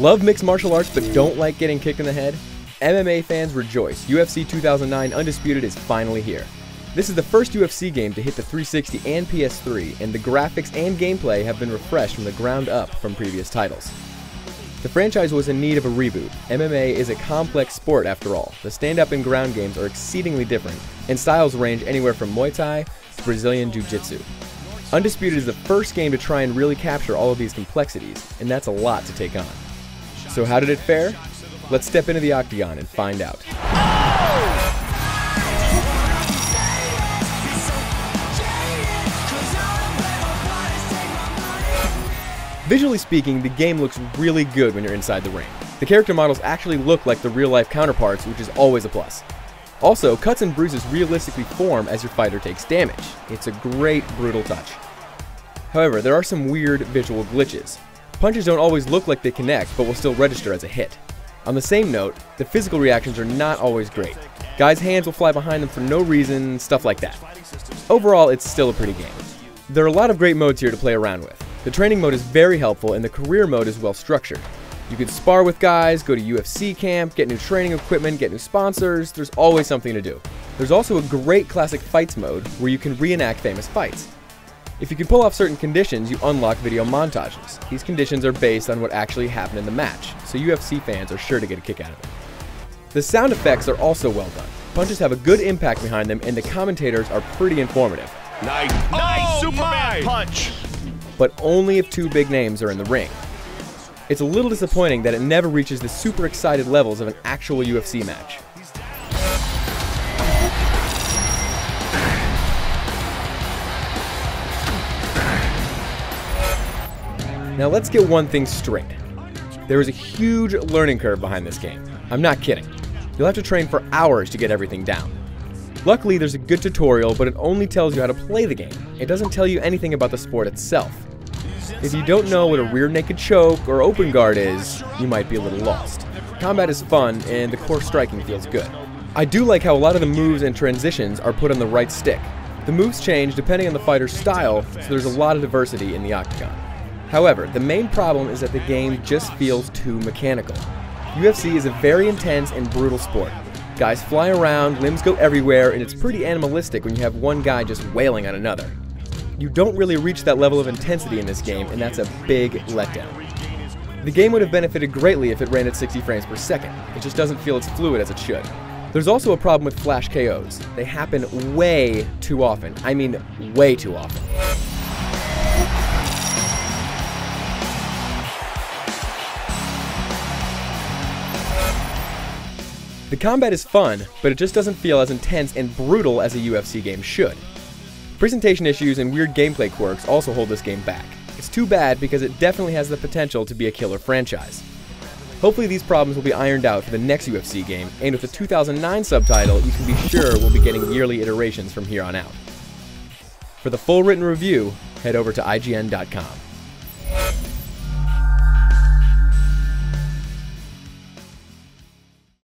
Love mixed martial arts but don't like getting kicked in the head? MMA fans rejoice. UFC 2009 Undisputed is finally here. This is the first UFC game to hit the 360 and PS3, and the graphics and gameplay have been refreshed from the ground up from previous titles. The franchise was in need of a reboot. MMA is a complex sport after all. The stand-up and ground games are exceedingly different, and styles range anywhere from Muay Thai to Brazilian Jiu-Jitsu. Undisputed is the first game to try and really capture all of these complexities, and that's a lot to take on. So how did it fare? Let's step into the octagon and find out. Visually speaking, the game looks really good when you're inside the ring. The character models actually look like the real-life counterparts, which is always a plus. Also, cuts and bruises realistically form as your fighter takes damage. It's a great, brutal touch. However, there are some weird visual glitches. Punches don't always look like they connect, but will still register as a hit. On the same note, the physical reactions are not always great. Guys' hands will fly behind them for no reason, stuff like that. Overall, it's still a pretty game. There are a lot of great modes here to play around with. The training mode is very helpful, and the career mode is well structured. You can spar with guys, go to UFC camp, get new training equipment, get new sponsors. There's always something to do. There's also a great classic fights mode where you can reenact famous fights. If you can pull off certain conditions, you unlock video montages. These conditions are based on what actually happened in the match, so UFC fans are sure to get a kick out of it. The sound effects are also well done. Punches have a good impact behind them, and the commentators are pretty informative. Nice Superman punch! But only if two big names are in the ring. It's a little disappointing that it never reaches the super excited levels of an actual UFC match. Now let's get one thing straight. There is a huge learning curve behind this game. I'm not kidding. You'll have to train for hours to get everything down. Luckily, there's a good tutorial, but it only tells you how to play the game. It doesn't tell you anything about the sport itself. If you don't know what a rear naked choke or open guard is, you might be a little lost. Combat is fun, and the core striking feels good. I do like how a lot of the moves and transitions are put on the right stick. The moves change depending on the fighter's style, so there's a lot of diversity in the octagon. However, the main problem is that the game just feels too mechanical. UFC is a very intense and brutal sport. Guys fly around, limbs go everywhere, and it's pretty animalistic when you have one guy just wailing on another. You don't really reach that level of intensity in this game, and that's a big letdown. The game would have benefited greatly if it ran at 60 frames per second. It just doesn't feel as fluid as it should. There's also a problem with flash KOs. They happen way too often. I mean, way too often. The combat is fun, but it just doesn't feel as intense and brutal as a UFC game should. Presentation issues and weird gameplay quirks also hold this game back. It's too bad because it definitely has the potential to be a killer franchise. Hopefully these problems will be ironed out for the next UFC game, and with the 2009 subtitle, you can be sure we'll be getting yearly iterations from here on out. For the full written review, head over to IGN.com.